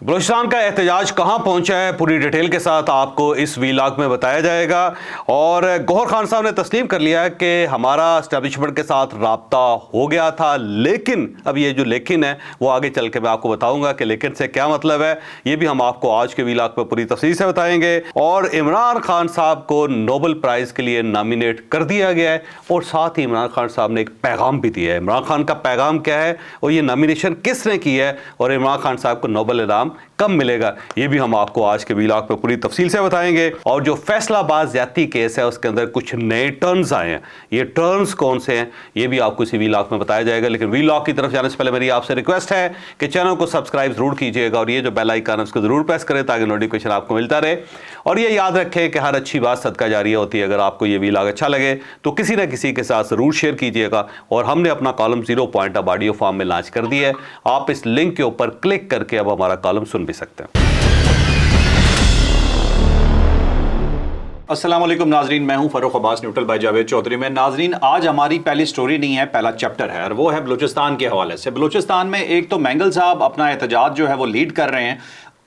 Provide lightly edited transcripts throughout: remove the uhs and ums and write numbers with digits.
بلوچستان کا احتجاج کہاں پہنچا ہے پوری ڈیٹیل کے ساتھ آپ کو اس ویلاگ میں بتایا جائے گا۔ اور گوہر خان صاحب نے تسلیم کر لیا ہے کہ ہمارا اسٹیبلشمنٹ کے ساتھ رابطہ ہو گیا تھا، لیکن اب یہ جو لیکن ہے وہ آگے چل کے میں آپ کو بتاؤں گا کہ لیکن سے کیا مطلب ہے، یہ بھی ہم آپ کو آج کے ویلاگ میں پوری تفصیل سے بتائیں گے۔ اور عمران خان صاحب کو نوبل پرائز کے لیے نامینیٹ کر دیا گیا ہے، اور ساتھ ہی عمران خان صاحب نے ایک پیغام بھی دیا ہے۔ عمران خان کا پیغام کیا ہے اور یہ نامینیشن کس نے کی ہے، اور عمران خان صاحب کو نوبل انعام کب ملے گا، یہ بھی ہم آپ کو آج کے ویلاگ پہ پوری تفصیل سے بتائیں گے۔ اور جو فیصلہ آباد زیادتی کیس ہے اس کے اندر کچھ نئے ٹرنز آئے ہیں، یہ ٹرنز کون سے ہیں یہ بھی آپ کو اسی ویلاگ میں بتایا جائے گا۔ لیکن ویلاگ کی طرف جانے سے پہلے میری آپ سے ریکویسٹ ہے کہ چینل کو سبسکرائب ضرور کیجیے گا، اور یہ جو بیل آئیکن ہے اس کو ضرور پریس کریں تاکہ نوٹیفیکیشن آپ کو ملتا رہے۔ اور یہ یاد رکھیں کہ ہر اچھی بات صدقہ جاریہ ہوتی ہے۔ اگر آپ کو یہ ویلاگ اچھا لگے تو کسی نہ کسی کے ساتھ ضرور شیئر کیجیے گا۔ اور ہم نے اپنا کالم 0 پوائنٹ اب آڈیو فارم میں لانچ کر دیا ہے، آپ اس لنک کے اوپر کلک کر کے اب ہمارا کالم سن بھی سکتے ہیں۔ السلام علیکم ناظرین، میں ہوں فاروق عباس نیوٹرل بائی جاوید چودھری میں۔ ناظرین، آج ہماری پہلی سٹوری نہیں ہے، پہلا چیپٹر ہے، اور وہ ہے بلوچستان کے حوالے سے۔ بلوچستان میں ایک تو مینگل صاحب اپنا احتجاج جو ہے وہ لیڈ کر رہے ہیں۔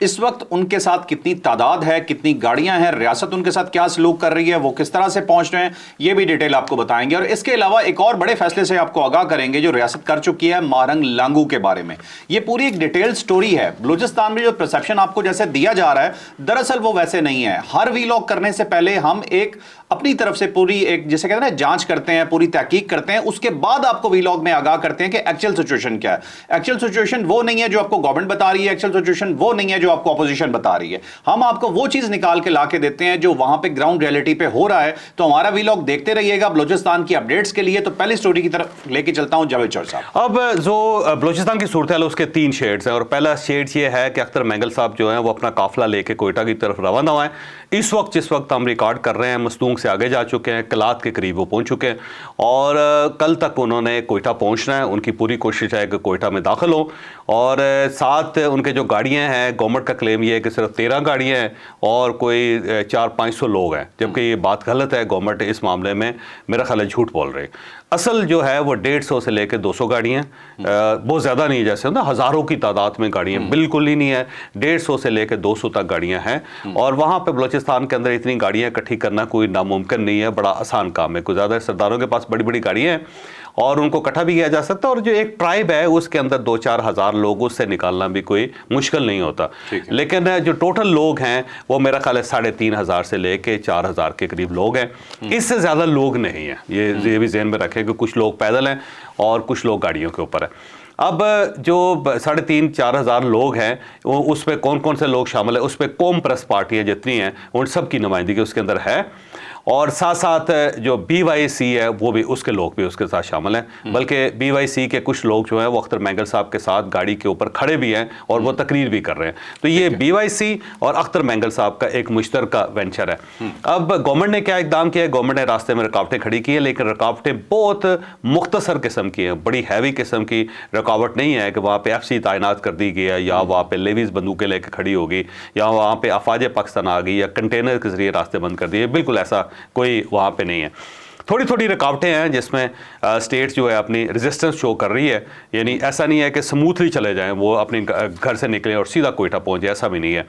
اس وقت ان کے ساتھ کتنی تعداد ہے، کتنی گاڑیاں ہیں، ریاست ان کے ساتھ کیا سلوک کر رہی ہے، وہ کس طرح سے پہنچ رہے ہیں، یہ بھی ڈیٹیل آپ کو بتائیں گے۔ اور اس کے علاوہ ایک اور بڑے فیصلے سے آپ کو آگاہ کریں گے جو ریاست کر چکی ہے مارنگ لانگو کے بارے میں۔ یہ پوری ایک ڈیٹیل سٹوری ہے۔ بلوچستان میں جو پرسیپشن آپ کو جیسے دیا جا رہا ہے دراصل وہ ویسے نہیں ہے۔ ہر ویلاگ کرنے سے پہلے ہم ایک اپنی طرف سے پوری ایک جیسے کہتے ہیں نا جانچ کرتے ہیں، پوری تحقیق کرتے ہیں، اس کے بعد آپ کو ویلاگ میں آگاہ کرتے ہیں کہ ایکچوئل سچویشن کیا ہے۔ ایکچوئل سچویشن وہ نہیں ہے جو آپ کو گورنمنٹ بتا رہی ہے، ایکچوئل سچویشن وہ نہیں ہے جو آپ کو اپوزیشن بتا رہی ہے۔ ہم آپ کو وہ چیز نکال کے لا کے دیتے ہیں جو وہاں پہ گراؤنڈ ریئلٹی پہ ہو رہا ہے۔ تو ہمارا ویلاگ دیکھتے رہیے گا بلوچستان کی اپڈیٹس کے لیے۔ تو پہلی سٹوری کی طرف لے کے چلتا ہوں جاوید چور صاحب۔ اب جو بلوچستان کی صورتحال اس کے 3 شیڈز ہیں، اور پہلا شیڈ یہ ہے کہ اختر مینگل صاحب جو ہیں وہ اپنا قافلہ لے کے کوئٹہ کی طرف روانہ ہوئے ہیں۔ اس وقت جس وقت ہم ریکارڈ کر رہے ہیں مستونگ سے آگے جا چکے ہیں، کلات کے قریب وہ پہنچ چکے ہیں، اور کل تک انہوں نے کوئٹہ پہنچنا ہے۔ ان کی پوری کوشش ہے کہ کوئٹہ میں داخل ہوں، اور ساتھ ان کے جو گاڑیاں ہیں، گورنمنٹ کا کلیم یہ ہے کہ صرف 13 گاڑیاں ہیں اور کوئی 400-500 لوگ ہیں، جبکہ یہ بات غلط ہے۔ گورنمنٹ اس معاملے میں میرا خیال ہے جھوٹ بول رہے ہیں۔ اصل جو ہے وہ 150 سے لے کے 200 گاڑیاں، بہت زیادہ نہیں، جیسے نا ہزاروں کی تعداد میں گاڑیاں بالکل ہی نہیں ہے، 150 سے لے کے 200 تک گاڑیاں ہیں۔ اور وہاں پہ بلوچستان کے اندر اتنی گاڑیاں اکٹھی کرنا کوئی ناممکن نہیں ہے، بڑا آسان کام ہے۔ کوئی زیادہ سرداروں کے پاس بڑی بڑی گاڑیاں ہیں اور ان کو اکٹھا بھی کیا جا سکتا ہے، اور جو ایک ٹرائب ہے اس کے اندر 2-4 ہزار لوگ، اس سے نکالنا بھی کوئی مشکل نہیں ہوتا۔ لیکن جو ٹوٹل لوگ ہیں وہ میرا خیال ہے 3,500 سے لے کے 4,000 کے قریب لوگ ہیں، اس سے زیادہ لوگ نہیں ہیں۔ یہ بھی ذہن میں رکھیں کہ کچھ لوگ پیدل ہیں اور کچھ لوگ گاڑیوں کے اوپر ہیں۔ اب جو 3,500-4 ہزار لوگ ہیں اس پہ کون کون سے لوگ شامل ہیں، اس پہ قوم پرست پارٹیاں جتنی ہیں ان سب کی نمائندگی اس کے اندر ہے، اور ساتھ ساتھ جو BYC ہے وہ بھی، اس کے لوگ بھی اس کے ساتھ شامل ہیں۔ بلکہ BYC کے کچھ لوگ جو ہیں وہ اختر مینگل صاحب کے ساتھ گاڑی کے اوپر کھڑے بھی ہیں اور وہ تقریر بھی کر رہے ہیں۔ تو یہ BYC اور اختر مینگل صاحب کا ایک مشترکہ وینچر ہے۔ اب گورنمنٹ نے کیا اقدام کیا ہے؟ گورنمنٹ نے راستے میں رکاوٹیں کھڑی کی ہیں، لیکن رکاوٹیں بہت مختصر قسم کی ہیں، بڑی ہیوی قسم کی رکاوٹ نہیں ہے کہ وہاں پہ FC تعینات کر دی گئی ہے، یا وہاں پہ لیویز بندوقیں لے کے کھڑی ہوگی، یا وہاں پہ افواج پاکستان آ گئی، یا کنٹینر کے ذریعے راستے بند کر دیے۔ بالکل ایسا کوئی وہاں پہ نہیں ہے۔ تھوڑی تھوڑی رکاوٹیں ہیں جس میں اسٹیٹ جو ہے اپنی ریزسٹنس شو کر رہی ہے، یعنی ایسا نہیں ہے کہ سموتھلی چلے جائیں، وہ اپنے گھر سے نکلیں اور سیدھا کوئٹہ پہنچ جائے، ایسا بھی نہیں ہے۔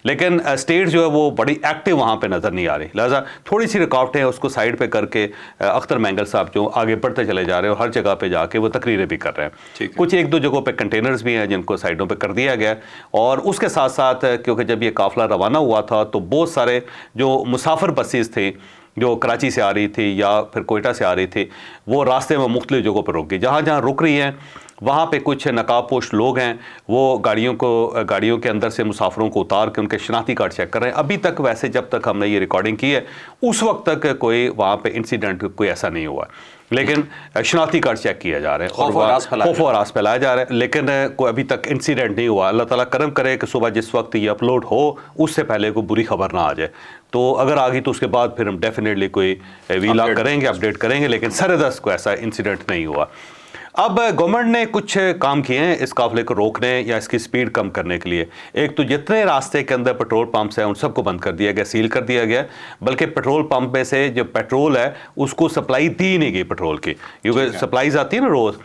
لیکن اسٹیٹ جو ہے وہ بڑی ایکٹیو وہاں پہ نظر نہیں آ رہی، لہٰذا تھوڑی سی رکاوٹیں ہیں اس کو سائڈ پہ کر کے اختر مینگل صاحب جو آگے بڑھتے چلے جا رہے ہیں، اور ہر جگہ پہ جا کے وہ تقریریں بھی کر رہے ہیں۔ کچھ 1-2 جگہوں پہ کنٹینرز بھی ہیں جن کو سائڈوں پہ کر دیا گیا، اور اس کے ساتھ ساتھ کیونکہ جب یہ قافلہ روانہ ہوا تھا تو بہت سارے جو مسافر بسیز تھے جو کراچی سے آ رہی تھی یا پھر کوئٹہ سے آ رہی تھی، وہ راستے میں مختلف جگہوں پہ رک گئی۔ جہاں جہاں رک رہی ہیں وہاں پہ کچھ نقاب پوش لوگ ہیں، وہ گاڑیوں کے اندر سے مسافروں کو اتار کے ان کے شناختی کارڈ چیک کر رہے ہیں۔ ابھی تک ویسے جب تک ہم نے یہ ریکارڈنگ کی ہے اس وقت تک کوئی وہاں پہ انسیڈنٹ کوئی ایسا نہیں ہوا، لیکن شناختی کارڈ چیک کیا جا رہا ہے اور خوف و ہراس پھیلایا جا رہا ہے، لیکن کوئی ابھی تک انسیڈنٹ نہیں ہوا۔ اللہ تعالیٰ کرم کرے کہ صبح جس وقت یہ اپلوڈ ہو اس سے پہلے کوئی بری خبر نہ آ جائے، تو اگر آ گئی تو اس کے بعد پھر ہم ڈیفینیٹلی کوئی ویلاگ کریں گے، اپڈیٹ کریں گے، لیکن سر دست کو ایسا انسیڈنٹ نہیں ہوا۔ اب گورنمنٹ نے کچھ کام کیے ہیں اس قافلے کو روکنے یا اس کی سپیڈ کم کرنے کے لیے. ایک تو جتنے راستے کے اندر پیٹرول پمپس ہیں ان سب کو بند کر دیا گیا, سیل کر دیا گیا, بلکہ پیٹرول پمپ میں سے جو پیٹرول ہے اس کو سپلائی دی نہیں گئی پیٹرول کی, کیونکہ سپلائیز آتی ہے نا روز,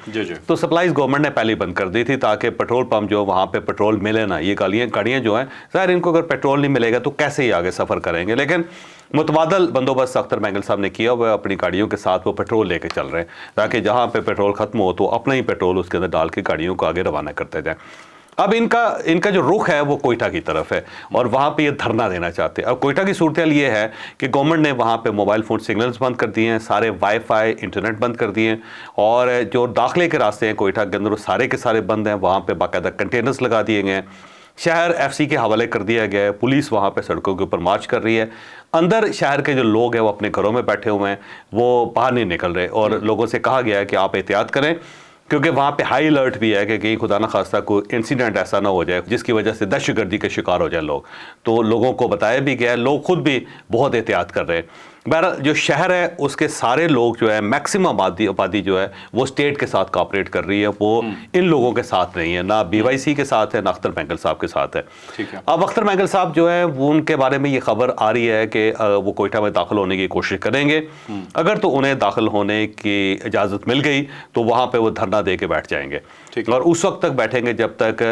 تو سپلائیز گورنمنٹ نے پہلے بند کر دی تھی تاکہ پیٹرول پمپ جو وہاں پہ پیٹرول ملے نا. یہ گاڑیاں جو ہیں ظاہر ان کو اگر پیٹرول نہیں ملے گا تو کیسے ہی آگے سفر کریں گے, لیکن متبادل بندوبست اختر مینگل صاحب نے کیا, وہ اپنی گاڑیوں کے ساتھ وہ پیٹرول لے کے چل رہے ہیں تاکہ جہاں پہ پیٹرول ختم ہو تو اپنا ہی پیٹرول اس کے اندر ڈال کے گاڑیوں کو آگے روانہ کرتے جائیں. اب ان کا جو رخ ہے وہ کوئٹہ کی طرف ہے اور وہاں پہ یہ دھرنا دینا چاہتے ہیں. اب کوئٹہ کی صورتحال یہ ہے کہ گورنمنٹ نے وہاں پہ موبائل فون سگنلز بند کر دیے ہیں, سارے وائی فائی انٹرنیٹ بند کر دیے ہیں, اور جو داخلے کے راستے ہیں کوئٹہ کے اندر وہ سارے کے سارے بند ہیں. وہاں پہ باقاعدہ کنٹینرز لگا دیے گئے ہیں, شہر ایف سی کے حوالے کر دیا گیا ہے, پولیس وہاں پہ سڑکوں کے اوپر مارچ کر رہی ہے. اندر شہر کے جو لوگ ہیں وہ اپنے گھروں میں بیٹھے ہوئے ہیں, وہ باہر نہیں نکل رہے, اور لوگوں سے کہا گیا ہے کہ آپ احتیاط کریں کیونکہ وہاں پہ ہائی الرٹ بھی ہے کہ کہیں خدا نہ خواستہ کوئی انسیڈنٹ ایسا نہ ہو جائے جس کی وجہ سے دہشت گردی کے شکار ہو جائیں لوگ. تو لوگوں کو بتایا بھی گیا ہے, لوگ خود بھی بہت احتیاط کر رہے ہیں. بہرحال جو شہر ہے اس کے سارے لوگ جو ہے میکسیمم آبادی جو ہے وہ اسٹیٹ کے ساتھ کوآپریٹ کر رہی ہے, وہ ان لوگوں کے ساتھ نہیں ہے, نہ بی وائی سی کے ساتھ ہے نہ اختر مینگل صاحب کے ساتھ ہے. اب اختر مینگل صاحب جو ہے وہ ان کے بارے میں یہ خبر آ رہی ہے کہ وہ کوئٹہ میں داخل ہونے کی کوشش کریں گے. اگر تو انہیں داخل ہونے کی اجازت مل گئی تو وہاں پہ وہ دھرنا دے کے بیٹھ جائیں گے, اور اس وقت تک بیٹھیں گے جب تک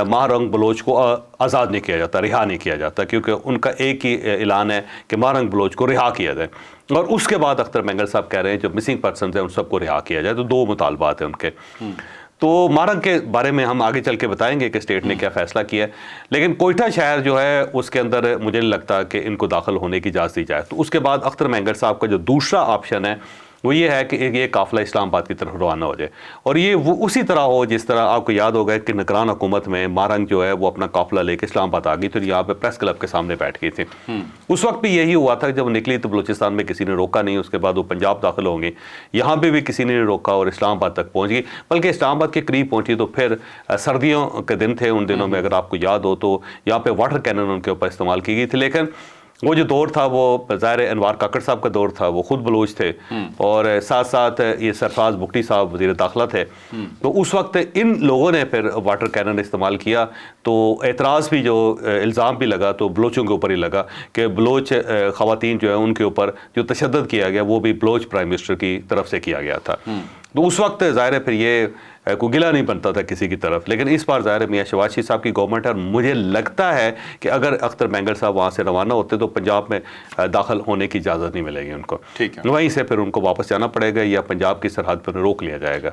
ماہرنگ بلوچ کو آزاد نہیں کیا جاتا, رہا نہیں کیا جاتا, کیونکہ ان کا ایک ہی اعلان ہے کہ ماہرنگ بلوچ کو رہا کیا جائے, اور اس کے بعد اختر مینگل صاحب کہہ رہے ہیں جو مسنگ پرسنز ہیں ان سب کو رہا کیا جائے. تو دو مطالبات ہیں ان کے. تو ماہرنگ کے بارے میں ہم آگے چل کے بتائیں گے کہ اسٹیٹ نے کیا فیصلہ کیا ہے, لیکن کوئٹہ شہر جو ہے اس کے اندر مجھے نہیں لگتا کہ ان کو داخل ہونے کی اجازت دی جائے. تو اس کے بعد اختر مینگل صاحب کا جو دوسرا آپشن ہے وہ یہ ہے کہ یہ قافلہ اسلام آباد کی طرف روانہ ہو جائے, اور یہ وہ اسی طرح ہو جس طرح آپ کو یاد ہوگا کہ نگران حکومت میں ماہرنگ جو ہے وہ اپنا قافلہ لے کے اسلام آباد آ گئی تو یہاں پہ پریس کلب کے سامنے بیٹھ گئی تھی. اس وقت بھی یہی ہوا تھا, جب نکلی تو بلوچستان میں کسی نے روکا نہیں, اس کے بعد وہ پنجاب داخل ہوں گی, یہاں پہ بھی کسی نے نہیں روکا اور اسلام آباد تک پہنچ گئی, بلکہ اسلام آباد کے قریب پہنچی تو پھر سردیوں کے دن تھے ان دنوں میں, اگر آپ کو یاد ہو تو یہاں پہ واٹر کینن ان کے اوپر استعمال کی گئی تھی. لیکن وہ جو دور تھا وہ ظاہر انوار کاکڑ صاحب کا دور تھا, وہ خود بلوچ تھے, اور ساتھ ساتھ یہ سرفراز بگٹی صاحب وزیر داخلہ تھے. تو اس وقت ان لوگوں نے پھر واٹر کینن استعمال کیا, تو اعتراض بھی جو الزام بھی لگا تو بلوچوں کے اوپر ہی لگا کہ بلوچ خواتین جو ہیں ان کے اوپر جو تشدد کیا گیا وہ بھی بلوچ پرائم منسٹر کی طرف سے کیا گیا تھا. تو اس وقت ظاہر ہے پھر یہ کوئی گلہ نہیں بنتا تھا کسی کی طرف, لیکن اس بار ظاہر ہے میاں شہباز شریف صاحب کی گورنمنٹ ہے, اور مجھے لگتا ہے کہ اگر اختر مینگل صاحب وہاں سے روانہ ہوتے تو پنجاب میں داخل ہونے کی اجازت نہیں ملے گی ان کو, وہیں سے پھر ان کو واپس جانا پڑے گا یا پنجاب کی سرحد پر روک لیا جائے گا.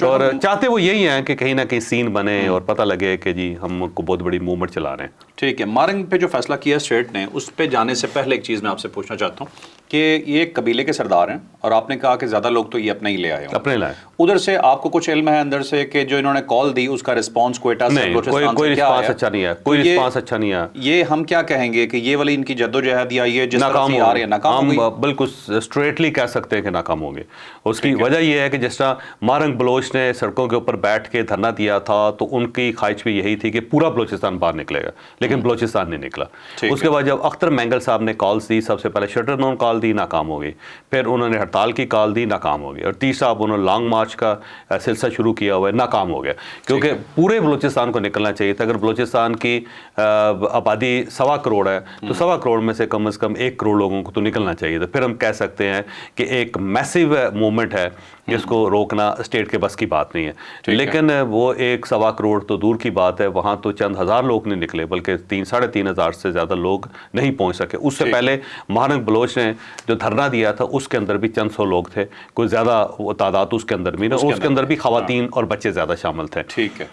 اور چاہتے وہ یہی ہیں کہ کہیں نہ کہیں سین بنے اور پتہ لگے کہ جی ہم کو بہت بڑی موومنٹ چلا رہے ہیں. ٹھیک ہے, ماہرنگ پہ جو فیصلہ کیا اسٹیٹ نے, اس پہ جانے سے پہلے ایک چیز میں آپ سے پوچھنا چاہتا ہوں کہ یہ ایک قبیلے کے سردار ہیں اور آپ نے کہا کہ زیادہ لوگ تو یہ اپنے ہی لے آئے ہوں, اپنے لائے. ادھر سے آپ کو کچھ علم ہے اندر سے کہ جو انہوں نے کال دی اس کا رسپانس کوئٹہ سے بلوچستان سے کیا آیا؟ اچھا نہیں ہے, کوئی رسپانس اچھا نہیں ہے. یہ ہم کیا کہیں گے کہ یہ والی ان کی جدوجہد یا یہ جس طرح سے آ رہی ہے ناکام ہوئی؟ ہم بالکل اسٹریٹلی کہہ سکتے ہیں کہ ناکام ہوں گے. اس کی وجہ یہ ہے کہ جس طرح ماہرنگ بلوچ نے سڑکوں کے اوپر بیٹھ کے دھرنا دیا تھا تو ان کی خواہش بھی یہی تھی کہ پورا بلوچستان باہر نکلے گا, لیکن بلوچستان نہیں نکلا. اس کے بعد جب اختر مینگل صاحب نے کالز دی, سب سے پہلے شٹر ڈاؤن کال دی, ناکام ہو گئی. پھر انہوں نے ہڑتال کی کال دی, ناکام ہو گئی. اور تیسرا اب انہوں نے لانگ مارچ کا سلسلہ شروع کیا ہوا ہے, ناکام ہو گیا. کیونکہ پورے بلوچستان کو نکلنا چاہیے تھا. اگر بلوچستان کی آبادی 1.25 کروڑ ہے تو 1.25 کروڑ میں سے کم 1 کروڑ لوگوں کو تو نکلنا چاہیے تھا. پھر ہم کہہ سکتے ہیں کہ ایک میسیو موومنٹ ہے جس کو روکنا اسٹیٹ کے بس کی بات نہیں ہے. لیکن وہ 1.25 کروڑ تو دور کی بات ہے, وہاں تو چند ہزار لوگ نہیں نکلے بلکہ 3,500 سے زیادہ لوگ نہیں پہنچ سکے. اس سے پہلے ماہرنگ بلوچ نے جو دھرنا دیا تھا اس کے اندر بھی چند سو لوگ تھے, کوئی زیادہ تعداد اس کے اندر بھی نہیں, اس کے اندر بھی خواتین اور بچے زیادہ شامل تھے.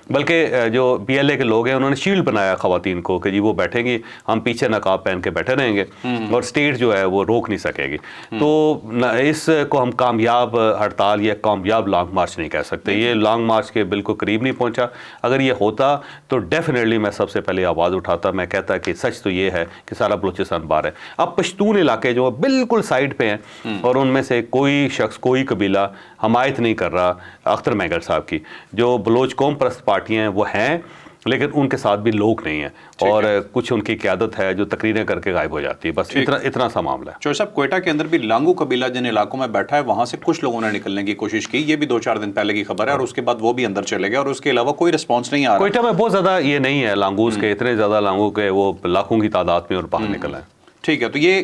بلکہ جو بی ایل اے کے لوگ ہیں انہوں نے شیلڈ بنایا خواتین کو کہ جی وہ بیٹھیں گی, ہم پیچھے نقاب پہن کے بیٹھے رہیں گے اور اسٹیٹ جو ہے وہ روک نہیں سکے گی. تو اس کو ہم کامیاب ہڑتال یا کامیاب لانگ مارچ نہیں کہہ سکتے. یہ لانگ مارچ کے بالکل قریب نہیں پہنچا. اگر یہ ہوتا تو ڈیفینیٹلی میں سب سے پہلے آواز اٹھاتا, میں کہتا کہ سچ تو یہ ہے کہ سارا بلوچستان باہر ہے. اب پشتون علاقے جو بالکل سائڈ پہ ہیں اور ان میں سے کوئی شخص کوئی قبیلہ حمایت نہیں کر رہا اختر مینگل صاحب کی. جو بلوچ قوم پرست پارٹیاں ہیں وہ ہیں, لیکن ان کے ساتھ بھی لوگ نہیں ہیں اور کچھ ان کی قیادت ہے جو تقریریں کر کے غائب ہو جاتی ہے. بس اتنا سا معاملہ ہے. چوہدری صاحب کوئٹہ کے اندر بھی لانگو قبیلہ جن علاقوں میں بیٹھا ہے وہاں سے کچھ لوگوں نے نکلنے کی کوشش کی, یہ بھی 2-4 دن پہلے کی خبر ہے, اور اس کے بعد وہ بھی اندر چلے گئے اور اس کے علاوہ کوئی رسپانس نہیں آ رہا. کوئٹہ میں بہت زیادہ یہ نہیں ہے لانگوز کے, اتنے زیادہ لانگو کے وہ لاکھوں کی تعداد میں اور باہر نکل ہیں. ٹھیک ہے, تو یہ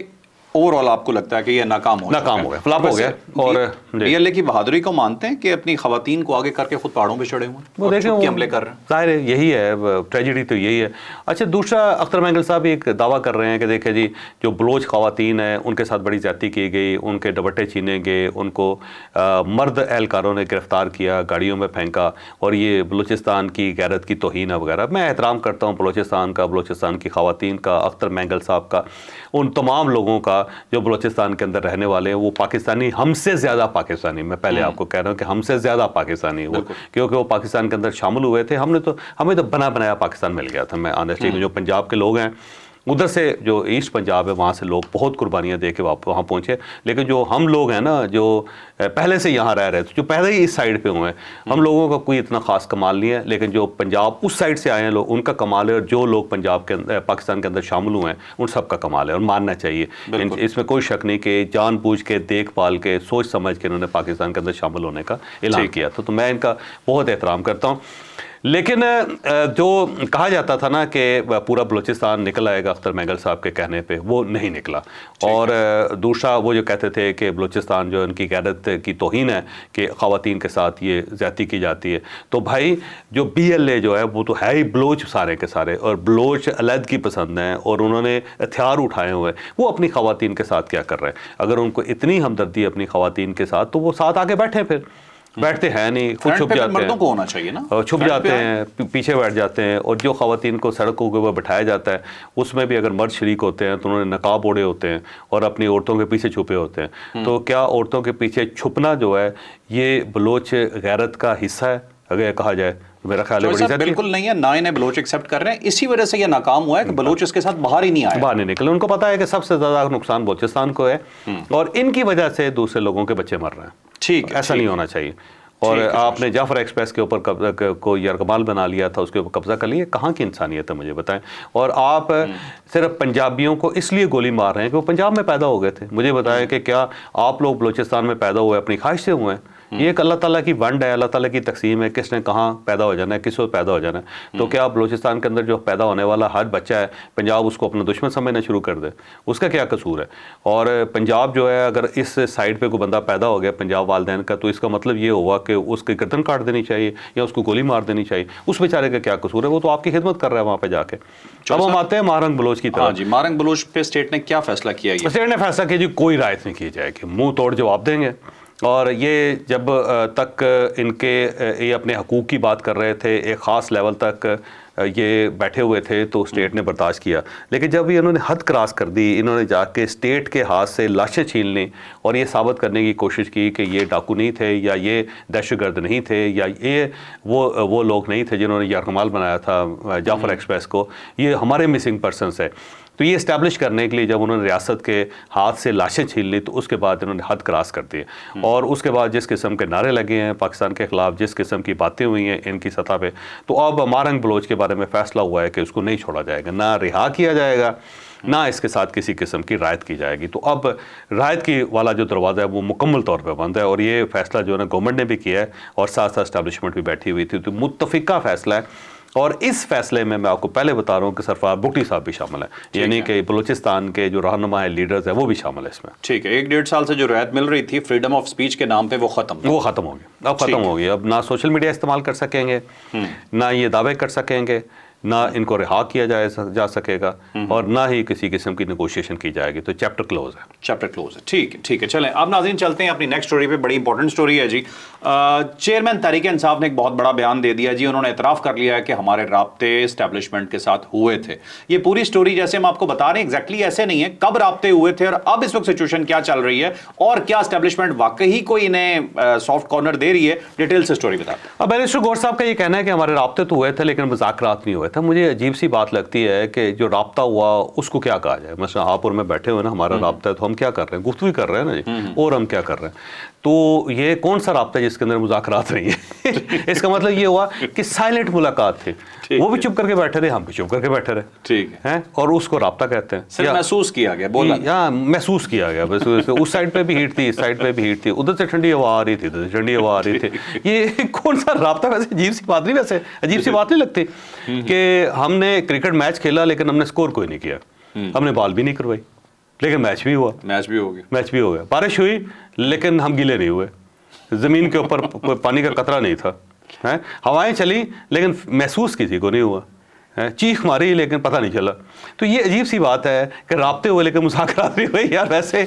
اوور آل آپ کو لگتا ہے کہ یہ ناکام ہو گیا, فلاپ ہو گیا. اور بی ایل اے کی بہادری کو مانتے ہیں کہ اپنی خواتین کو آگے کر کے خود پہاڑوں پہ چڑھے ہوئے ہیں, وہ دیکھیں حملے کر رہے ہیں. ظاہر ہے یہی ہے, ٹریجڈی تو یہی ہے. اچھا دوسرا اختر مینگل صاحب ایک دعویٰ کر رہے ہیں کہ دیکھیں جی جو بلوچ خواتین ہیں ان کے ساتھ بڑی زیادتی کی گئی, ان کے دوپٹے چھینے گئے, ان کو مرد اہلکاروں نے گرفتار کیا, گاڑیوں میں پھینکا, اور یہ بلوچستان کی غیرت کی توہین ہے وغیرہ. میں احترام کرتا ہوں بلوچستان کا, بلوچستان کی خواتین کا, اختر مینگل صاحب کا, ان تمام لوگوں کا جو بلوچستان کے اندر رہنے والے ہیں. وہ پاکستانی, ہم سے زیادہ پاکستانی, میں پہلے آپ کو کہہ رہا ہوں کہ ہم سے زیادہ پاکستانی وہ, کیونکہ وہ پاکستان کے اندر شامل ہوئے تھے. ہمیں تو بنا بنایا پاکستان مل گیا تھا. میں آنیسٹلی جو پنجاب کے لوگ ہیں ادھر سے, جو ایسٹ پنجاب ہے وہاں سے لوگ بہت قربانیاں دے کے وہاں پہنچے, لیکن جو ہم لوگ ہیں نا جو پہلے سے یہاں رہ رہے تھے, جو پہلے ہی اس سائڈ پہ ہوئے ہیں, ہم لوگوں کا کوئی اتنا خاص کمال نہیں ہے. لیکن جو پنجاب اس سائڈ سے آئے ہیں لوگ, ان کا کمال ہے, اور جو لوگ پنجاب کے اندر پاکستان کے اندر شامل ہوئے ہیں ان سب کا کمال ہے, اور ماننا چاہیے. اس میں کوئی شک نہیں کہ جان بوجھ کے, دیکھ بھال کے, سوچ سمجھ کے انہوں نے پاکستان کے اندر شامل ہونے کا اعلان کیا تھا. تو میں ان کا بہت احترام کرتا ہوں. لیکن جو کہا جاتا تھا نا کہ پورا بلوچستان نکل آئے گا اختر مینگل صاحب کے کہنے پہ, وہ نہیں نکلا. اور دوسرا وہ جو کہتے تھے کہ بلوچستان جو ان کی غیرت کی توہین ہے کہ خواتین کے ساتھ یہ زیادتی کی جاتی ہے, تو بھائی جو بی ایل اے جو ہے وہ تو ہے ہی بلوچ سارے کے سارے, اور بلوچ علیحدگی پسند ہیں, اور انہوں نے ہتھیار اٹھائے ہوئے ہیں. وہ اپنی خواتین کے ساتھ کیا کر رہے ہیں؟ اگر ان کو اتنی ہمدردی اپنی خواتین کے ساتھ, تو وہ ساتھ آگے بیٹھیں. پھر بیٹھتے ہیں نہیں, خود چھپ جاتے ہیں, مردوں کو ہونا چاہیے نا, چھپ جاتے ہیں, پیچھے بیٹھ جاتے ہیں. اور جو خواتین کو سڑکوں کے اوپر بٹھایا جاتا ہے اس میں بھی اگر مرد شریک ہوتے ہیں تو انہوں نے نقاب اوڑھے ہوتے ہیں اور اپنی عورتوں کے پیچھے چھپے ہوتے ہیں. تو کیا عورتوں کے پیچھے چھپنا جو ہے یہ بلوچ غیرت کا حصہ ہے اگر کہا جائے؟ میرا خیال ہے بالکل نہیں ہے, نہ انہیں بلوچ ایکسیپٹ کر رہے ہیں. اسی وجہ سے یہ ناکام ہوا ہے کہ بلوچ اس کے ساتھ باہر ہی نہیں آئے, باہر نہیں نکلے. ان کو پتا ہے کہ سب سے زیادہ نقصان بلوچستان کو ہے, اور ان کی وجہ سے دوسرے لوگوں کے بچے مر رہے ہیں. ٹھیک, ایسا نہیں ہونا چاہیے. اور آپ نے جعفر ایکسپریس کے اوپر کو یرغمال بنا لیا تھا, اس کے اوپر قبضہ کر لیا. کہاں کی انسانیت ہے مجھے بتائیں؟ اور آپ صرف پنجابیوں کو اس لیے گولی مار رہے ہیں کہ وہ پنجاب میں پیدا ہو گئے تھے. مجھے بتائیں کہ کیا آپ لوگ بلوچستان میں پیدا ہوئے اپنی خواہش سے ہوئے ہیں؟ یہ ایک اللہ تعالیٰ کی ونڈ ہے, اللہ تعالیٰ کی تقسیم ہے, کس نے کہاں پیدا ہو جانا ہے, کس وقت پیدا ہو جانا ہے. تو کیا بلوچستان کے اندر جو پیدا ہونے والا ہر بچہ ہے پنجاب اس کو اپنا دشمن سمجھنا شروع کر دے؟ اس کا کیا قصور ہے؟ اور پنجاب جو ہے اگر اس سائڈ پہ کوئی بندہ پیدا ہو گیا پنجاب والدین کا, تو اس کا مطلب یہ ہوا کہ اس کی گردن کاٹ دینی چاہیے یا اس کو گولی مار دینی چاہیے. اس بیچارے کا کیا قصور ہے؟ وہ تو آپ کی خدمت کر رہا ہے وہاں پہ جا کے. اب ہم آتے ہیں مہرنگ بلوچ کی طرف. جی, مہرنگ بلوچ پہ اسٹیٹ نے کیا فیصلہ کیا؟ اسٹیٹ نے فیصلہ کیا جی کوئی رعایت نہیں کی جائے گی, منہ توڑ جواب دیں گے. اور یہ جب تک ان کے یہ اپنے حقوق کی بات کر رہے تھے, ایک خاص لیول تک یہ بیٹھے ہوئے تھے, تو اسٹیٹ نے برداشت کیا. لیکن جب یہ انہوں نے حد کراس کر دی, انہوں نے جا کے اسٹیٹ کے ہاتھ سے لاشیں چھین لیں اور یہ ثابت کرنے کی کوشش کی کہ یہ ڈاکو نہیں تھے, یا یہ دہشت گرد نہیں تھے, یا یہ وہ لوگ نہیں تھے جنہوں نے یرغمال بنایا تھا جعفر ایکسپریس کو, یہ ہمارے مسنگ پرسنس ہے. تو یہ اسٹیبلش کرنے کے لیے جب انہوں نے ریاست کے ہاتھ سے لاشیں چھین لی, تو اس کے بعد انہوں نے حد کراس کر دی. اور اس کے بعد جس قسم کے نعرے لگے ہیں پاکستان کے خلاف, جس قسم کی باتیں ہوئی ہیں ان کی سطح پہ, تو اب مہرنگ بلوچ کے بارے میں فیصلہ ہوا ہے کہ اس کو نہیں چھوڑا جائے گا, نہ رہا کیا جائے گا, نہ اس کے ساتھ کسی قسم کی رعایت کی جائے گی. تو اب رعایت کی والا جو دروازہ ہے وہ مکمل طور پہ بند ہے, اور یہ فیصلہ جو ہے نا گورنمنٹ نے بھی کیا ہے اور ساتھ ساتھ اسٹیبلشمنٹ بھی بیٹھی ہوئی تھی. تو متفقہ فیصلہ ہے, اور اس فیصلے میں آپ کو پہلے بتا رہا ہوں کہ سرفراز بگٹی صاحب بھی شامل ہیں, یعنی کہ بلوچستان کے جو رہنما ہیں, لیڈرز ہیں, وہ بھی شامل ہیں اس میں. ٹھیک ہے, 1-1.5 سال سے جو رعایت مل رہی تھی فریڈم آف سپیچ کے نام پہ وہ ختم ہو گئی. اب ختم ہو گئی. اب نہ سوشل میڈیا استعمال کر سکیں گے, نہ یہ دعوے کر سکیں گے, نہ ان کو رہا کیا جا سکے گا, اور نہ ہی کسی قسم کی نیگوشیشن کی جائے گی. تو چیپٹر کلوز ہے. چیپٹر کلوز ہے. ٹھیک ہے, چلیں اب ناظرین چلتے ہیں اپنی نیکسٹ سٹوری پہ. بڑی امپورٹنٹ سٹوری ہے جی. چیئرمین تحریک انصاف نے ایک بہت بڑا بیان دے دیا جی. انہوں نے اعتراف کر لیا ہے کہ ہمارے رابطے اسٹیبلشمنٹ کے ساتھ ہوئے تھے. یہ پوری سٹوری جیسے ہم آپ کو بتا رہے ہیں ایگزیکٹلی ایسے نہیں ہے, کب رابطے ہوئے تھے اور اب اس وقت سچویشن کیا چل رہی ہے, اور کیا اسٹیبلشمنٹ واقعی کوئی انہیں سافٹ کارنر دے رہی ہے. ڈیٹیل سے سٹوری بتاتے ہیں. اب بیرسٹر گور صاحب کا یہ کہنا ہے کہ ہمارے رابطے تو ہوئے تھے لیکن مذاکرات نہیں ہوئے تھا. مجھے عجیب سی بات لگتی ہے کہ جو رابطہ ہوا اس کو کیا کہا جائے. مثلا آپ اور میں بیٹھے ہوئے نا, ہمارا رابطہ ہے تو ہم کیا کر رہے ہیں, گفتگو کر رہے ہیں نا جی, اور ہم کیا کر رہے ہیں. تو یہ کون سا رابطہ ہے جس کے اندر مذاکرات نہیں ہے؟ اس کا مطلب یہ ہوا کہ سائلنٹ ملاقات تھی, وہ بھی چپ کر کے بیٹھے رہے, ہم بھی چپ کر کے بیٹھے رہے. ٹھیک ہے, اور اس کو رابطہ کہتے ہیں. صرف محسوس کیا گیا, بولا یا محسوس کیا گیا بس. اس سائڈ پہ بھی ہیٹ تھی, اس سائڈ پہ بھی ہیٹ تھی, ادھر سے ٹھنڈی ہوا آ رہی تھی, ادھر سے ٹھنڈی ہوا آ رہی تھی. یہ کون سا رابطہ؟ ویسے عجیب سی بات نہیں, ویسے عجیب سی بات نہیں لگتی کہ ہم نے کرکٹ میچ کھیلا لیکن ہم نے اسکور کوئی نہیں کیا, ہم نے بال بھی نہیں کروائی لیکن میچ بھی ہوا, میچ بھی ہو گیا. بارش ہوئی لیکن ہم گیلے نہیں ہوئے, زمین کے اوپر کوئی پانی کا قطرہ نہیں تھا, ہوائیں چلی لیکن محسوس کسی کو نہیں ہوا, چیخ ماری لیکن پتہ نہیں چلا. تو یہ عجیب سی بات ہے کہ رابطے ہوئے لیکن مذاکرات بھی ہوئے. یار ویسے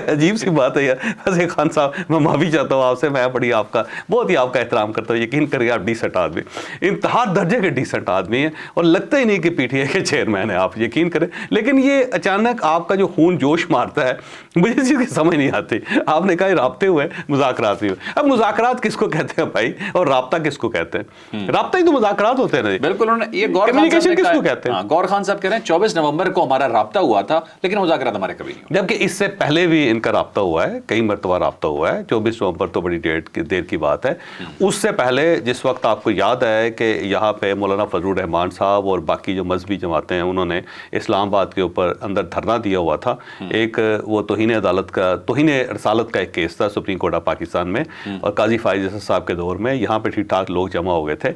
عجیب سی بات ہے یار. ویسے خان صاحب میں معافی چاہتا ہوں آپ سے, میں بڑی آپ کا بہت ہی آپ کا احترام کرتا ہوں, یقین کریے آپ ڈیسنٹ آدمی, انتہا درجے کے ڈیسنٹ آدمی ہیں, اور لگتا ہی نہیں کہ پی ٹی آئی کے چیئرمین ہیں آپ, یقین کریں. لیکن یہ اچانک آپ کا جو خون جوش مارتا ہے, مجھے اس چیز کی سمجھ نہیں آتی. آپ نے کہا رابطے ہوئے, مذاکرات بھی ہوئے. اب مذاکرات کس کو کہتے ہیں بھائی, اور رابطہ کس کو کہتے ہیں؟ رابطہ ہی تو مذاکرات ہوتے ہیں. بالکل, انہوں نے یہ گور خان صاحب کہہ رہے ہیں 24 نومبر کو ہمارا رابطہ ہوا تھا لیکن مذاکرات ہمارے کبھی نہیں. جبکہ اس سے پہلے بھی ان کا رابطہ ہوا ہے, کئی مرتبہ رابطہ ہوا ہے. 24 نومبر تو بڑی دیر کی بات ہے. اس سے پہلے جس وقت آپ کو یاد ہے کہ یہاں پہ مولانا فضل الرحمان صاحب اور باقی جو مذہبی جماعتیں ہیں, انہوں نے اسلام آباد کے اوپر اندر دھرنا دیا ہوا تھا. ایک وہ توہین رسالت کا ایک کیس تھا سپریم کورٹ آف پاکستان میں, اور قاضی فائز اسد صاحب کے دور میں یہاں پہ ٹھیک ٹھاک لوگ جمع ہو گئے تھے.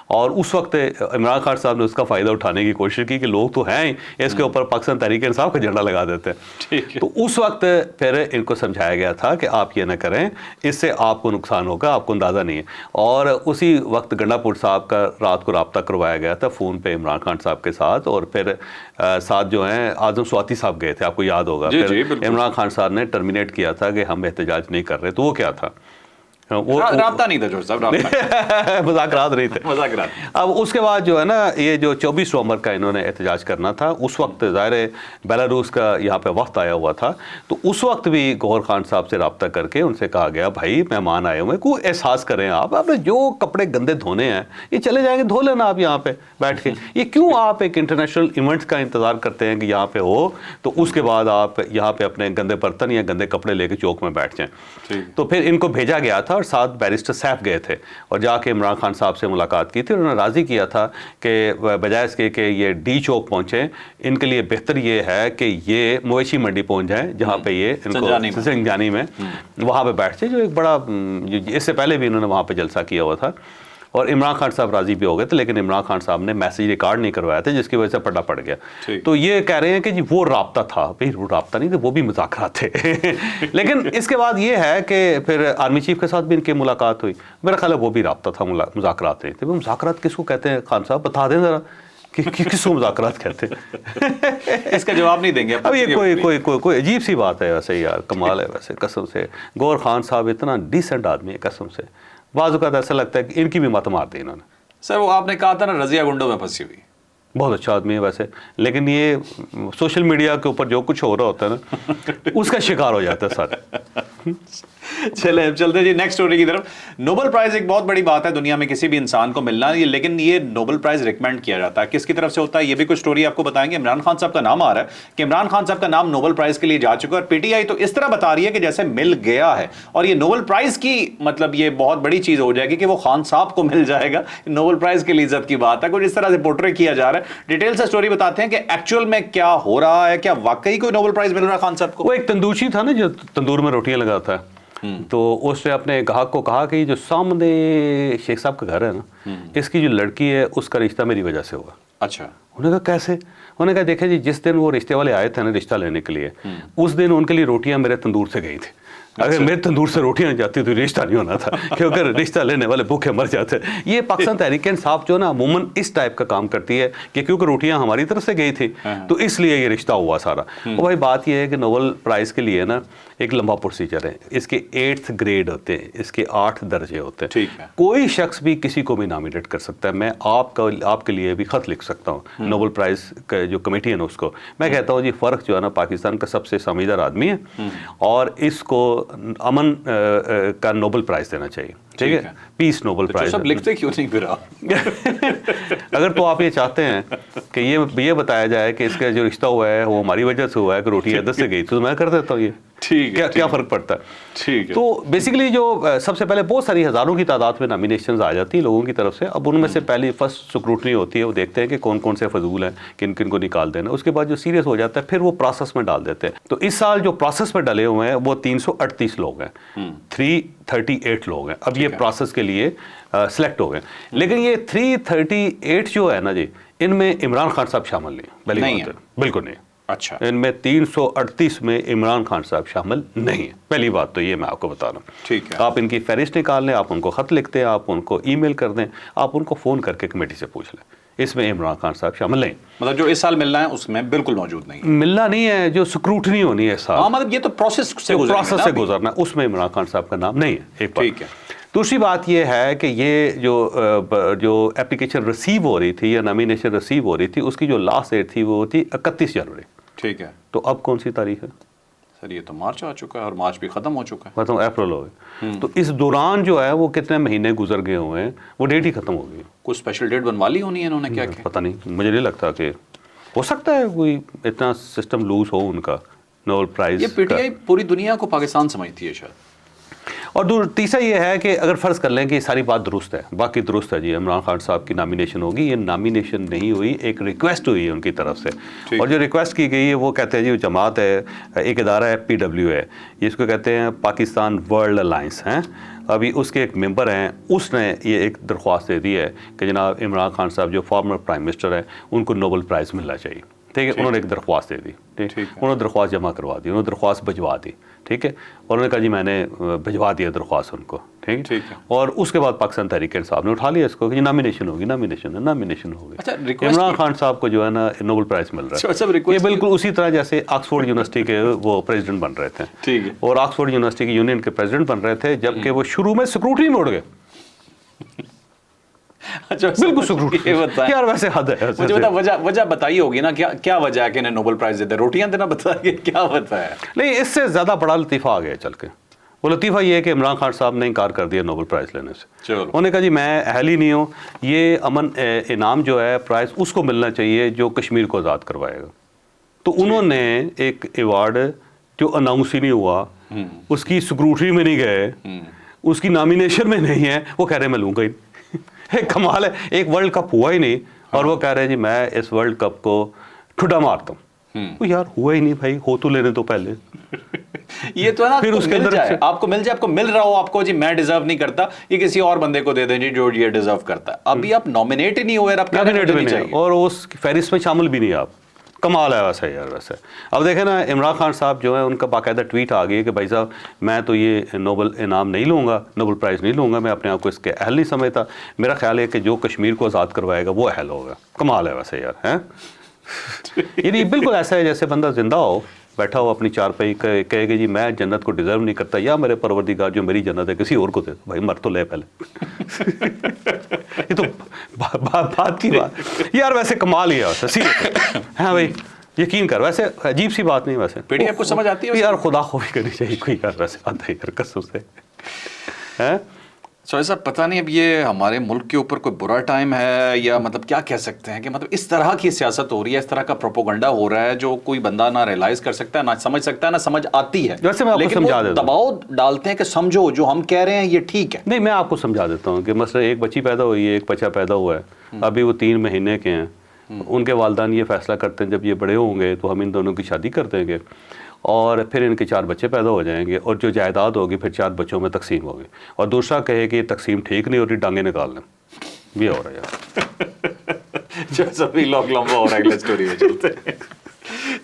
اور اس وقت عمران خان صاحب نے اس کا فائدہ اٹھانے کی کوشش کی کہ لوگ تو ہیں اس کے اوپر پاکستان تحریک انصاف کا جھنڈا لگا دیتے ہیں. تو اس وقت پھر ان کو سمجھایا گیا تھا کہ آپ یہ نہ کریں, اس سے آپ کو نقصان ہوگا, آپ کو اندازہ نہیں ہے. اور اسی وقت گنڈا پور صاحب کا رات کو رابطہ کروایا گیا تھا فون پہ عمران خان صاحب کے ساتھ, اور پھر ساتھ جو ہیں اعظم سواتی صاحب گئے تھے, آپ کو یاد ہوگا. پھر عمران خان صاحب نے ٹرمینیٹ کیا تھا کہ ہم احتجاج نہیں کر رہے. تو وہ کیا تھا؟ رابطہ نہیں تھا جوش صاحب, مذاکرات نہیں تھے. اب اس کے بعد جو ہے نا, یہ جو 24 نومبر کا انہوں نے احتجاج کرنا تھا, اس وقت ظاہر بیلاروس کا یہاں پہ وقت آیا ہوا تھا. تو اس وقت بھی گوہر خان صاحب سے رابطہ کر کے ان سے کہا گیا بھائی مہمان آئے ہوئے, کوئی احساس کریں آپ نے جو کپڑے گندے دھونے ہیں یہ چلے جائیں گے, دھو لینا آپ یہاں پہ بیٹھ کے. یہ کیوں آپ ایک انٹرنیشنل ایونٹ کا انتظار کرتے ہیں کہ یہاں پہ ہو تو اس کے بعد آپ یہاں پہ اپنے گندے برتن یا گندے کپڑے لے کے چوک میں بیٹھ جائیں. تو پھر ان کو بھیجا گیا تھا, اور ساتھ بیرسٹر سیف گئے تھے, اور جا کے عمران خان صاحب سے ملاقات کی تھی. انہوں نے راضی کیا تھا کہ بجائے اس کے کہ یہ ڈی چوک پہنچیں, ان کے لیے بہتر یہ ہے کہ یہ مویشی منڈی پہنچ جائیں جہاں پہ یہ ان کو سنجانی میں وہاں پہ بیٹھ جائے, جو ایک بڑا, اس سے پہلے بھی انہوں نے وہاں پہ جلسہ کیا ہوا تھا. اور عمران خان صاحب راضی بھی ہو گئے تھے, لیکن عمران خان صاحب نے میسیج ریکارڈ نہیں کروایا تھا جس کی وجہ سے پڑا پڑ گیا. تو یہ کہہ رہے ہیں کہ جی وہ رابطہ تھا. بھائی وہ رابطہ نہیں تھا, وہ بھی مذاکرات تھے. لیکن اس کے بعد یہ ہے کہ پھر آرمی چیف کے ساتھ بھی ان کی ملاقات ہوئی. میرا خیال ہے وہ بھی رابطہ تھا, مذاکرات نہیں تھے. مذاکرات کس کو کہتے ہیں خان صاحب, بتا دیں ذرا کس کو مذاکرات کہتے ہیں؟ اس کا جواب نہیں دیں گے. اب یہ کوئی عجیب سی بات ہے ویسے یار, کمال ہے ویسے قسم سے. گوہر خان صاحب اتنا ڈیسنٹ آدمی ہے قسم سے, بعض اوقات ایسا لگتا ہے کہ ان کی بھی مت مار دی انہوں نے. سر وہ آپ نے کہا تھا نا رضیہ گنڈوں میں پھنسی ہوئی, بہت اچھا آدمی ہے ویسے, لیکن یہ سوشل میڈیا کے اوپر جو کچھ ہو رہا ہوتا ہے نا اس کا شکار ہو جاتا ہے سارے. چلے اب چلتے جی نیکسٹ اسٹوری کی طرف. نوبل پرائز ایک بہت بڑی بات ہے دنیا میں کسی بھی انسان کو ملنا, لیکن یہ نوبل پرائز ریکمینڈ کیا جاتا ہے, کس کی طرف سے ہوتا ہے یہ بھی کچھ اسٹوری آپ کو بتائیں گے. عمران خان صاحب کا نام آ رہا ہے کہ عمران خان صاحب کا نام نوبل پرائز کے لیے جا چکا ہے, اور پی ٹی آئی تو اس طرح بتا رہی ہے کہ جیسے مل گیا ہے, اور یہ نوبل پرائز کی مطلب یہ بہت بڑی چیز ہو جائے گی کہ وہ خان صاحب کو مل جائے گا. نوبل پرائز کے لیے عزت کی بات ہے, کچھ اس طرح سے پورٹری کیا جا رہا ہے. ڈیٹیل سے اسٹوری بتاتے ہیں کہ ایکچوئل میں کیا ہو رہا ہے, کیا واقعی کوئی نوبل پرائز مل رہا ہے خان صاحب کو. وہ ایک تندوشی تھا نا جو تندور میں روٹیاں لگاتا ہے, تو اس نے اپنے گاہک کو کہا کہ جو سامنے شیخ صاحب کا گھر ہے نا, اس کی جو لڑکی ہے اس کا رشتہ میری وجہ سے ہوا. اچھا. انہوں نے کہا کیسے؟ انہوں نے کہا دیکھیں جی, جس دن وہ رشتے والے آئے تھے نا رشتہ لینے کے لیے, اس دن ان کے لیے روٹیاں میرے تندور سے گئی تھیں. اگر میرے تندور سے روٹیاں جاتی تو رشتہ نہیں ہونا تھا, کیونکہ رشتہ لینے والے بھوکے مر جاتے. یہ پاکستان تحریک انصاف جو نا عموماً اس ٹائپ کا کام کرتی ہے کہ کیونکہ روٹیاں ہماری طرف سے گئی تھی تو اس لیے یہ رشتہ ہوا سارا. اور بھائی بات یہ ہے کہ نوبل پرائز کے لیے نا ایک لمبا پروسیجر ہے, اس کے 8th گریڈ ہوتے ہیں, اس کے 8 درجے ہوتے ہیں. ٹھیک ہے. کوئی شخص بھی کسی کو بھی نامینیٹ کر سکتا ہے. میں آپ کے لیے بھی خط لکھ سکتا ہوں نوبل پرائز کا جو کمیٹی ہے نا اس کو, میں کہتا ہوں جی فرق جو ہے نا پاکستان کا سب سے سمجھدار آدمی ہے اور اس کو امن کا نوبل پرائز دینا چاہیے. ٹھیک ہے, پیس نوبل پرائز. سب لکھتے کیوں نہیں پھر آپ؟ اگر تو آپ یہ چاہتے ہیں کہ یہ بتایا جائے کہ اس کا جو رشتہ ہوا ہے وہ ہماری وجہ سے ہوا ہے کہ روٹی عدد سے گئی, تو میں کر دیتا ہوں. یہ ٹھیک ہے, کیا فرق پڑتا ہے. ٹھیک ہے. تو بیسیکلی جو سب سے پہلے بہت ساری ہزاروں کی تعداد میں نامینیشنز آ جاتی ہیں لوگوں کی طرف سے. اب ان میں سے پہلی فرسٹ سکروٹنی ہوتی ہے, وہ دیکھتے ہیں کہ کون کون سے فضول ہیں, کن کن کو نکال دینا. اس کے بعد جو سیریس ہو جاتا ہے پھر وہ پروسیس میں ڈال دیتے ہیں. تو اس سال جو پروسیس میں ڈلے ہوئے ہیں وہ 338 لوگ ہیں, 338 لوگ ہیں. اب یہ پروسیس کے لیے سلیکٹ ہو گئے. لیکن یہ 338 جو ہے نا جی, ان میں عمران خان صاحب شامل نہیں ہے. بالکل نہیں. اچھا, ان میں 338 میں عمران خان صاحب شامل نہیں ہیں. پہلی بات تو یہ میں آپ کو بتا رہا ہوں. ٹھیک ہے. آپ ان کی فہرست نکال لیں, آپ ان کو خط لکھتے ہیں, آپ ان کو ای میل کر دیں, آپ ان کو فون کر کے کمیٹی سے پوچھ لیں. اس میں عمران خان صاحب شامل نہیں. مطلب جو اس سال ملنا ہے اس میں بالکل موجود نہیں ہے. ملنا نہیں ہے, جو سکروٹنی ہونی ہے اس سال, مطلب یہ تو پروسیس سے گزرنا, اس میں عمران خان صاحب کا نام نہیں ہے. ایک بات. ٹھیک ہے. دوسری بات یہ ہے کہ یہ جو اپلیکیشن ریسیو ہو رہی تھی یا نامینیشن ریسیو ہو رہی تھی, اس کی جو لاسٹ ڈیٹ تھی وہ تھی 31 جنوری. ٹھیک ہے. تو اب کون سی تاریخ ہے سر؟ یہ تو مارچ آ چکا ہے اور مارچ بھی ختم ہو چکا ہے. مطلب اپریل ہو گئے. تو اس دوران جو ہے وہ کتنے مہینے گزر گئے ہوئے ہیں, وہ ڈیٹ ہی ختم ہو گئی. کوئی اسپیشل ڈیٹ بنوا لی ہونی ہے انہوں نے, کیا کیا پتہ نہیں, مجھے نہیں لگتا کہ ہو سکتا ہے کوئی اتنا سسٹم لوز ہو ان کا نوبل پرائز. یہ پی ٹی آئی پوری دنیا کو پاکستان سمجھتی ہے شاید. اور تیسرا یہ ہے کہ اگر فرض کر لیں کہ یہ ساری بات درست ہے, باقی درست ہے جی, عمران خان صاحب کی نامینیشن ہوگی. یہ نامینیشن نہیں ہوئی, ایک ریکویسٹ ہوئی ہے ان کی طرف سے. اور جو ریکویسٹ کی گئی ہے وہ کہتے ہیں جی جماعت ہے, ایک ادارہ ہے PW ہے, اس کو کہتے ہیں پاکستان ورلڈ الائنس ہیں. ابھی اس کے ایک ممبر ہیں, اس نے یہ ایک درخواست دے دی ہے کہ جناب عمران خان صاحب جو فارمر پرائم منسٹر ہیں ان کو نوبل پرائز ملنا چاہیے. ٹھیک ہے, انہوں نے ایک درخواست دے دی. انہوں نے درخواست جمع کروا دی, انہوں نے درخواست بھجوا دی. ٹھیک ہے, اور انہوں نے کہا جی میں نے بھجوا دیا درخواست ان کو. ٹھیک ہے. اور اس کے بعد پاکستان تحریک انصاف نے اٹھا لیا اس کو کہ نامینیشن ہوگی, نامینیشن ہوگی. عمران خان صاحب کو جو ہے نا نوبل پرائز مل رہا ہے. یہ بالکل اسی طرح جیسے آکسفورڈ یونیورسٹی کے وہ پریزیڈنٹ بن رہے تھے. ٹھیک ہے. اور آکسفورڈ یونیورسٹی کے یونین کے پریزیڈنٹ بن رہے تھے, جبکہ وہ شروع میں سکروٹری میں اڑ گئے. بالکل سکروٹری. یار ویسے حد ہے. مجھے وجہ بتائی ہوگی نا, کیا وجہ ہے کہ انہیں نوبل پرائز دیتے؟ روٹیاں دینا بتائیے, کیا وجہ ہے؟ نہیں, اس سے زیادہ بڑا لطیفہ آ گیا چل کے. وہ لطیفہ یہ ہے کہ عمران خان صاحب نے انکار کر دیا نوبل پرائز لینے سے. انہوں نے کہا جی میں اہل ہی نہیں ہوں, یہ امن انعام جو ہے پرائز اس کو ملنا چاہیے جو کشمیر کو آزاد کروائے گا. تو انہوں نے ایک ایوارڈ جو اناؤنس ہی نہیں ہوا, اس کی سکروٹری میں نہیں گئے, اس کی نامینیشن میں نہیں ہے, وہ کہہ رہے میں لوں گا ہی. ایک کمال ہے, ایک ورلڈ کپ ہوا ہی نہیں اور وہ کہہ رہے ہیں جی میں اس ورلڈ کپ کو ٹھڈا مارتا ہوں. یار ہوا ہی نہیں بھائی, ہو تو لینے تو پہلے. یہ تو ہے نا, پھر اس کے اندر آپ کو مل جائے, آپ کو مل رہا ہو, آپ کو جی میں ڈیزرو نہیں کرتا, یہ کسی اور بندے کو دے دیں جی جو یہ ڈیزرو کرتا ہے. ابھی آپ نامینیٹ ہی نہیں ہوئے, آپ نامینیٹ بھی نہیں اور اس فہرست میں شامل بھی نہیں آپ. کمال ہے ویسے یار. ویسے اب دیکھیں نا, عمران خان صاحب جو ہے ان کا باقاعدہ ٹویٹ آ گئی کہ بھائی صاحب میں تو یہ نوبل انعام نہیں لوں گا, نوبل پرائز نہیں لوں گا, میں اپنے آپ کو اس کے اہل نہیں سمجھتا. میرا خیال ہے کہ جو کشمیر کو آزاد کروائے گا وہ اہل ہوگا. کمال ہے ویسے یار. ہیں یعنی بالکل ایسا ہے جیسے بندہ زندہ ہو, بیٹھا ہو اپنی چارپائی, کہے کہ جی میں جنت کو ڈیزرو نہیں کرتا, یا میرے پروردگار جو میری جنت ہے کسی اور کو دے. بھائی مر تو لے پہلے. یہ تو بات کی بات یار. ویسے کمال ہی ہے ویسے. ہاں بھائی یقین کر, ویسے عجیب سی بات نہیں. ویسے پی ڈی ایف کو سمجھ آتی ہے یار, خدا خوفی کرنی چاہیے کوئی یار. ویسے آتا ہے یار قسم سے. سوری صاحب پتہ نہیں اب یہ ہمارے ملک کے اوپر کوئی برا ٹائم ہے یا مطلب کیا کہہ سکتے ہیں کہ مطلب اس طرح کی سیاست ہو رہی ہے, اس طرح کا پروپوگنڈا ہو رہا ہے جو کوئی بندہ نہ ریئلائز کر سکتا ہے, نہ سمجھ سکتا ہے, نہ سمجھ آتی ہے. لیکن وہ دباؤ ڈالتے ہیں کہ سمجھو جو ہم کہہ رہے ہیں یہ ٹھیک ہے. نہیں میں آپ کو سمجھا دیتا ہوں کہ مثلا ایک بچی پیدا ہوئی ہے, ایک بچہ پیدا ہوا ہے, ابھی وہ 3 مہینے کے ہیں. ان کے والدین یہ فیصلہ کرتے ہیں جب یہ بڑے ہوں گے تو ہم ان دونوں کی شادی کر دیں گے اور پھر ان کے 4 بچے پیدا ہو جائیں گے اور جو جائیداد ہوگی پھر 4 بچوں میں تقسیم ہوگی. اور دوسرا کہے کہ یہ تقسیم ٹھیک نہیں ہو رہی, ڈانگیں نکال لیں. یہ ہو رہا ہے یار. جو سبھی لوگ لمبا ہو رہا ہے اسٹوری میں چلتے ہیں.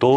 2